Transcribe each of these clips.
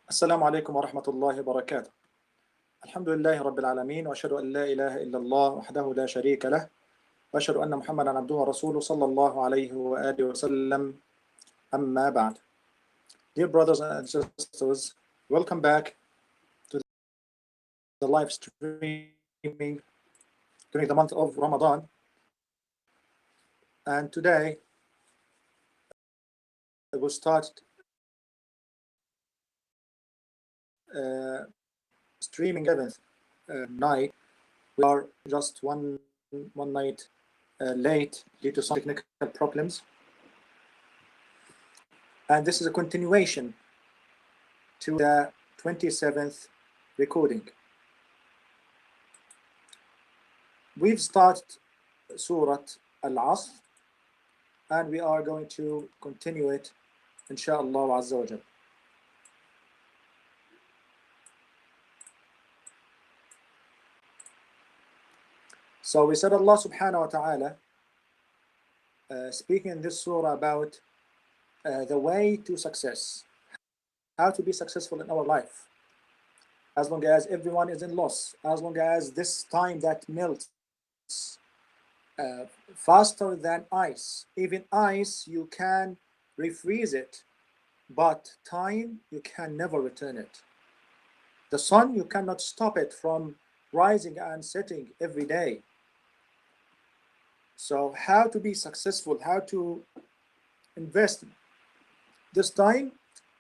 السلام عليكم ورحمة الله وبركاته. الحمد لله رب العالمين، وأشهد أن لا إله إلا الله وحده لا شريك له، وأشهد أن محمدا عبده ورسوله صلى الله عليه وآله وسلم. أما بعد. Dear brothers and sisters, welcome back to the live streaming during the month of Ramadan. And today we start streaming 7th night. We are just one night late due to some technical problems, and this is a continuation to the 27th recording. We've started Surah Al-Asr, and we are going to continue it, inshallah azza wa jal. So we said Allah subhanahu wa ta'ala speaking in this surah about the way to success, how to be successful in our life, as long as everyone is in loss, as long as this time that melts faster than ice. Even ice, you can refreeze it, but time, you can never return it. The sun, you cannot stop it from rising and setting every day. So how to be successful, how to invest this time?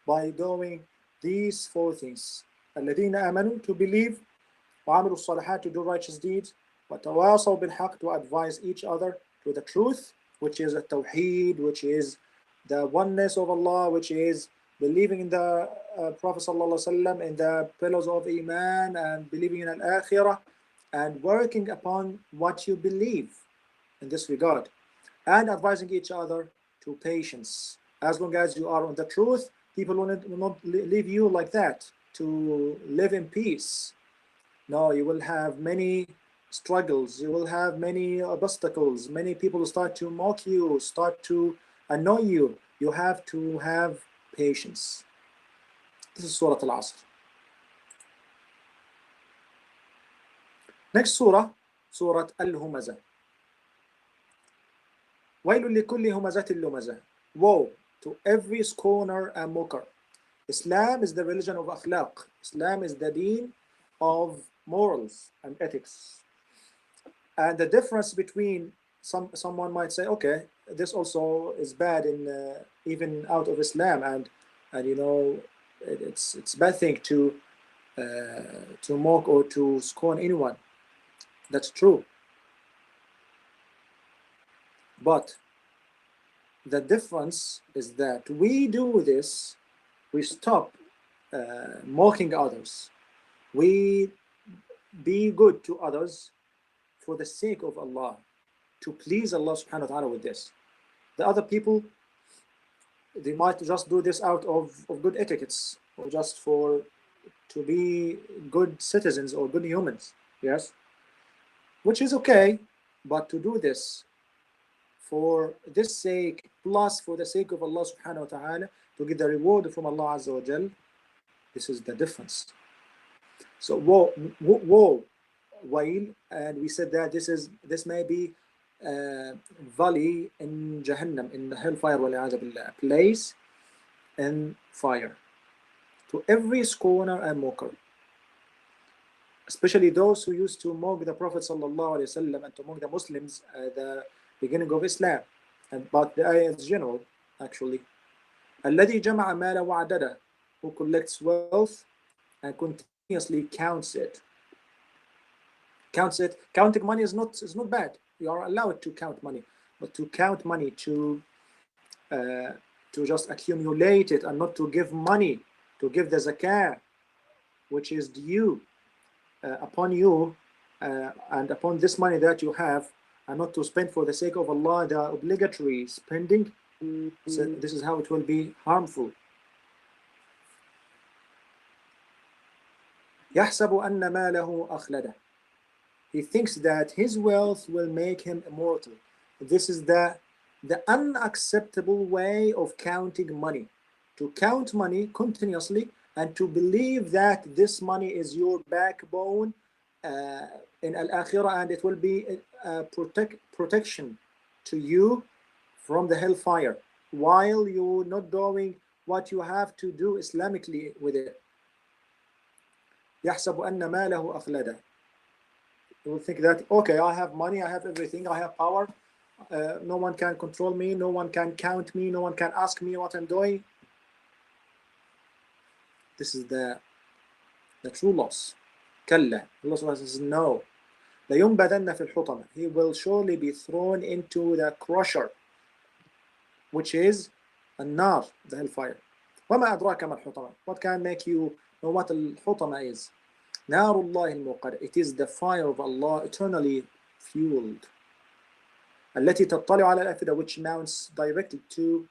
By doing these 4 things. الذين آمنوا, to believe, وعملوا الصالحات, to do righteous deeds, وتواصوا بالحق, to advise each other to the truth, which is a tawheed, which is the oneness of Allah, which is believing in the Prophet ﷺ, in the pillars of Iman, and believing in Al-Akhirah, and working upon what you believe in this regard, and advising each other to patience. As long as you are on the truth, people will not leave you like that to live in peace. No, you will have many struggles, you will have many obstacles, many people start to mock you, start to annoy you. You have to have patience. This is Surah Al-Asr. Next surah, Surah Al-Humazah. وَيْلٌ لِكُلِّ هُمَزَةٍ لُمَزَةٍ. Woe to every scorner and mocker. Islam is the religion of akhlaq. Islam is the deen of morals and ethics. And the difference between someone might say, okay, this also is bad in even out of Islam, and you know, it's a bad thing to mock or to scorn anyone. That's true. But the difference is that we do this, we stop mocking others. We be good to others for the sake of Allah, to please Allah subhanahu wa ta'ala with this. The other people, they might just do this out of good etiquettes, or just to be good citizens or good humans, yes? Which is okay, but to do this for this sake, plus for the sake of Allah subhanahu wa ta'ala, to get the reward from Allah azza wa jal, this is the difference. So woe, wail, and we said that this may be valley in Jahannam, in the hellfire, a place in fire, to every scorner and mocker, especially those who used to mock the Prophet sallallahu alaihi wasallam and to mock the Muslims at the beginning of Islam, but the ayah is general actually. الذي جمع مالا وعدده, who collects wealth and continuously counts it. Counting money is not bad. You are allowed to count money, but to count money, to just accumulate it and not to give money, to give the zakah, which is due upon you and upon this money that you have, and not to spend for the sake of Allah the obligatory spending. So this is how it will be harmful. يحسب أن ماله أخلده. He thinks that his wealth will make him immortal. This is the unacceptable way of counting money. To count money continuously and to believe that this money is your backbone in al-akhirah, and it will be a protection to you from the hellfire, while you're not doing what you have to do Islamically with it. يحسب أن ماله أخلده. You will think that, okay, I have money, I have everything, I have power, no one can control me, no one can count me, no one can ask me what I'm doing. This is the true loss. كلا. Allah says, no. لينبذن في الحطمة. He will surely be thrown into the crusher, which is النار, the hellfire. وما أدراك ما الحطمة. What can make you know what الحطمة is? نار الله الموقدة. It is the fire of Allah, eternally fueled. التي تطلع على الأفئدة, which mounts directly to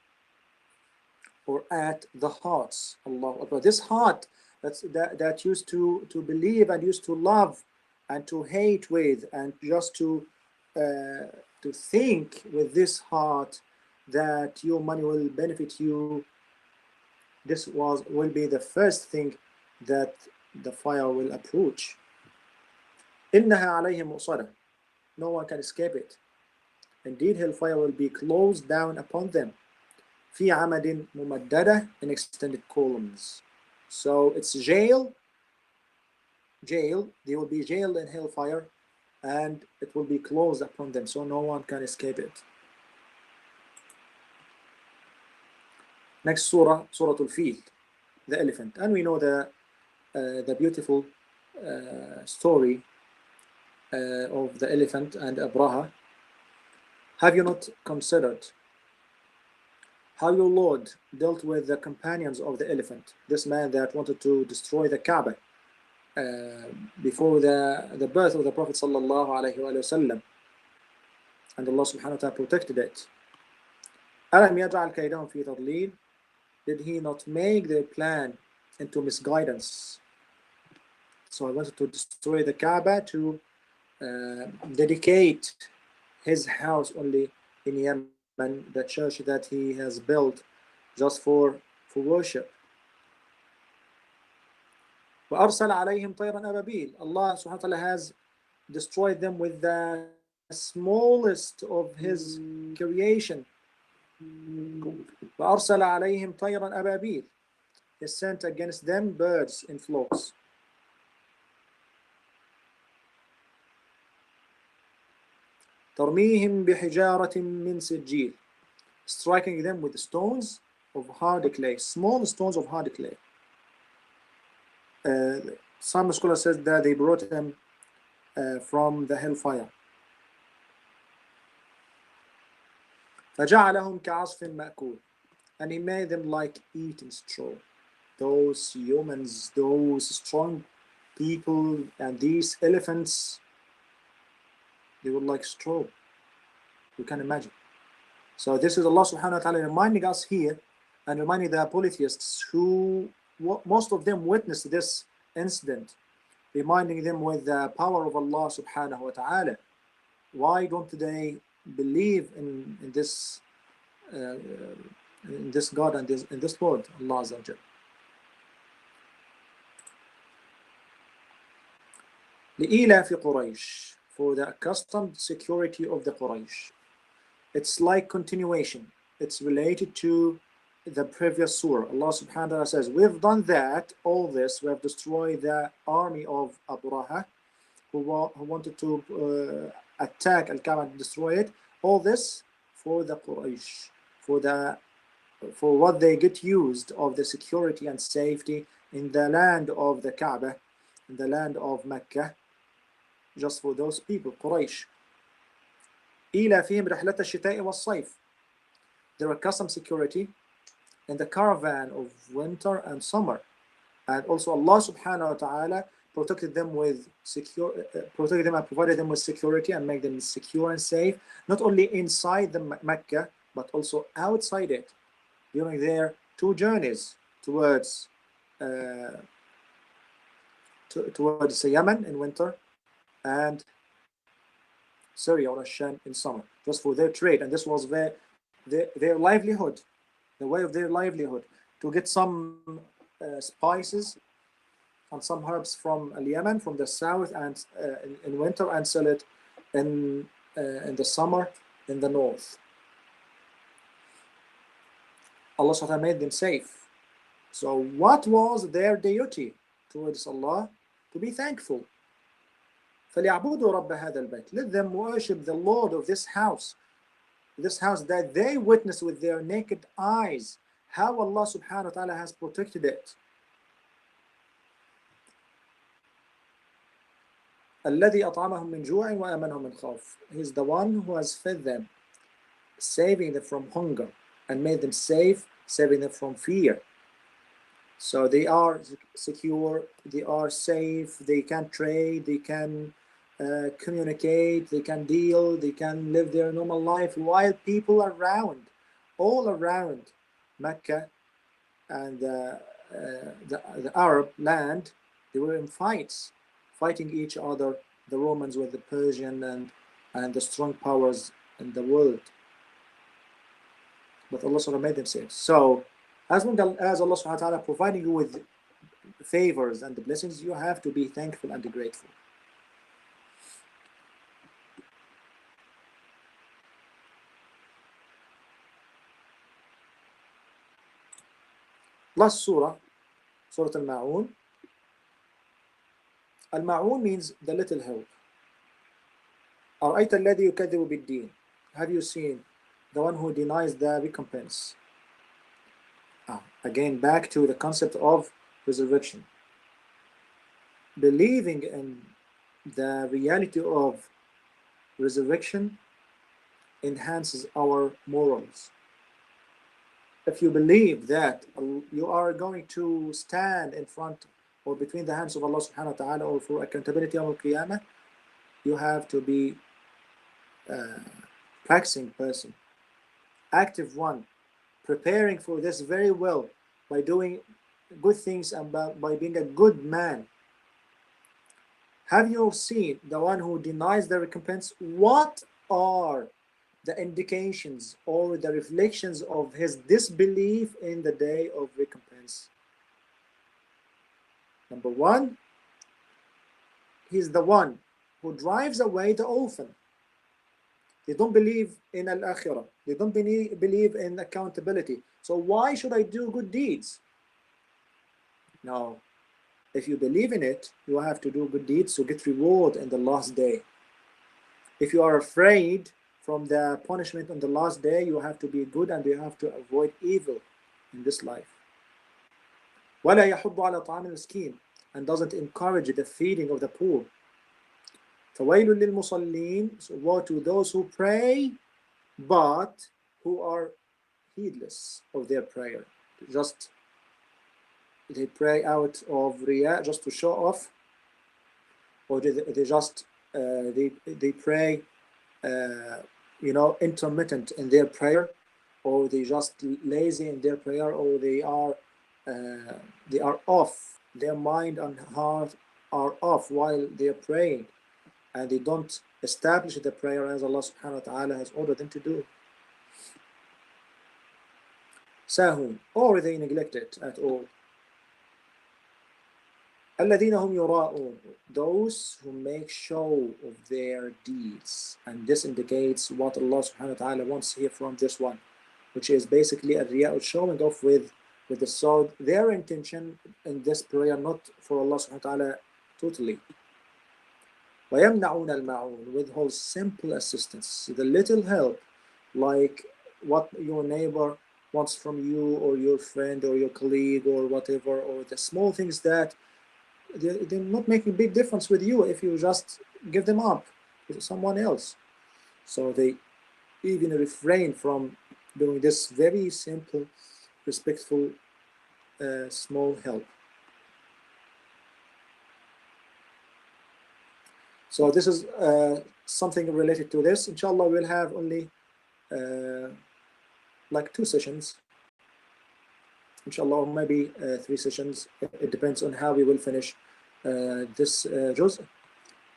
or at the hearts. Allah. This heart that used to believe and used to love and to hate with, and just to think with this heart that your money will benefit you, this will be the first thing that the fire will approach. إنها عليهم مؤصدة. No one can escape it. Indeed, hellfire will be closed down upon them. في عمد ممددة, in extended columns. So it's jail. They will be jailed in hellfire, and it will be closed upon them, so no one can escape it. Next surah, Surah Al-Fil, the elephant. And we know the beautiful story of the elephant and Abraha. Have you not considered how your Lord dealt with the companions of the elephant, this man that wanted to destroy the Kaaba before the birth of the Prophet sallallahu alaihi wasallam, and Allah subhanahu wa ta'ala protected it. أَلَمْ يَجْعَلْ كَيْدَهُمْ فِي تَضْلِيلٍ. Did he not make their plan into misguidance? So he wanted to destroy the Kaaba, to dedicate his house only in Yemen, the church that he has built just for worship. وَأَرْسَلَ عَلَيْهِمْ طَيْرًا أَبَابِيلَ. Allah subhanahu wa ta'ala has destroyed them with the smallest of his creation. وَأَرْسَلَ عَلَيْهِمْ طَيْرًا أَبَابِيلَ. He sent against them birds in flocks. تَرْمِيهِمْ بِحِجَارَةٍ مِّن سِجِّيلٍ. Striking them with stones of hard clay, small stones of hard clay. Some scholars said that they brought them from the hellfire. فَجَعَلَهُمْ كَعَصْفٍ مَأْكُولٍ. And he made them like eating straw. Those humans, those strong people, and these elephants, they were like straw. You can imagine. So this is Allah subhanahu wa ta'ala reminding us here, and reminding the polytheists who most of them witnessed this incident, reminding them with the power of Allah subhanahu wa ta'ala. Why don't they believe in this God and in this Lord, Allah Azza wa Jal? لإيلاف قريش, for the accustomed security of the Quraysh. It's like continuation. It's related to the previous surah. Allah subhanahu wa ta'ala says, we've done that, all this, we have destroyed the army of Abraha, who wanted to attack Al-Kaaba and destroy it. All this for the Quraysh, for what they get used of the security and safety in the land of the Kaaba, in the land of Mecca, just for those people, Quraysh. إِيلَافِهِمْ رِحْلَةَ الشِّتَاءِ وَالصَّيْفِ. Their accustomed security in the caravan of winter and summer. And also Allah subhanahu wa ta'ala protected them with protected them and provided them with security and made them secure and safe, not only inside the Mecca, but also outside it during their two journeys towards Yemen in winter and Syria or Sham in summer, just for their trade. And this was their livelihood, the way of their livelihood, to get some spices and some herbs from Yemen, from the south, and in winter, and sell it in the summer in the north. Allah subhanahu wa ta'ala made them safe. So what was their duty towards Allah? To be thankful. فَلْيَعْبُدُوا رَبَّ هَذَا الْبَيْتِ. Let them worship the Lord of this house that they witnessed with their naked eyes, how Allah subhanahu wa ta'ala has protected it. الَّذِي أَطْعَمَهُم مِّن جُوعٍ وَآمَنَهُم مِّن خَوْفٍ. He is the one who has fed them, saving them from hunger, and made them safe, saving them from fear. So they are secure, they are safe, they can trade, they can communicate, they can deal, they can live their normal life, while people around, all around Mecca and the Arab land, they were in fights, fighting each other, the Romans with the Persian and the strong powers in the world. But Allah subhanahu wa ta'ala made them safe. So as long as Allah subhanahu wa ta'ala providing you with favors and the blessings, you have to be thankful and grateful. Last surah, Surah Al-Ma'un. Al-Ma'un means the little help. أَرَأَيْتَ الَّذِي يُكَذِّبُ بِالدِّينِ. Have you seen the one who denies the recompense? Again, back to the concept of resurrection. Believing in the reality of resurrection enhances our morals. If you believe that you are going to stand in front or between the hands of Allah subhanahu wa ta'ala or for accountability on Qiyamah, you have to be a practicing person, active one, preparing for this very well by doing good things and by being a good man. Have you seen the one who denies the recompense? What are the indications or the reflections of his disbelief in the day of recompense? Number one, he's the one who drives away the orphan. They don't believe in al-akhirah. They don't believe in accountability. So why should I do good deeds? No. If you believe in it, you have to do good deeds to get reward in the last day. If you are afraid from the punishment on the last day, you have to be good and you have to avoid evil in this life. وَلَا يَحُضُّ عَلَى طَعَامِ الْمِسْكِينِ. And doesn't encourage the feeding of the poor. فَوَيْلٌ لِلْمُصَلِّينَ. So woe to those who pray, but who are heedless of their prayer. Just they pray out of riyah, just to show off, or they just they pray intermittent in their prayer, or they just lazy in their prayer, or they are off, their mind and heart are off while they are praying, and they don't establish the prayer as Allah subhanahu wa ta'ala has ordered them to do. Sahun, or they neglect it at all. الَّذِينَ هُمْ يُرَاءُونَ. Those who make show of their deeds. And this indicates what Allah subhanahu wa ta'ala wants here from this one, which is basically a riyah, showing off with the sword. Their intention in this prayer, not for Allah subhanahu wa ta'ala totally. وَيَمْنَعُونَ الْمَعُونَ. Withhold simple assistance, the little help, like what your neighbor wants from you, or your friend, or your colleague, or whatever, or the small things that they're not making a big difference with you if you just give them up to someone else. So they even refrain from doing this very simple, respectful, small help. So this is something related to this. Inshallah, we'll have only like 2 sessions. Inshallah, or maybe 3 sessions. It depends on how we will finish this juz.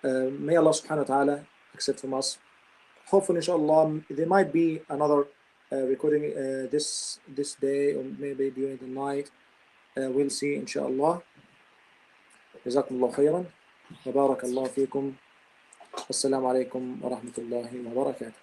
May Allah subhanahu wa ta'ala accept from us. Hopefully, inshallah, there might be another recording this day, or maybe during the night. we'll see inshallah. جزاكم الله خيرا وبارك الله فيكم. السلام عليكم ورحمة الله وبركاته.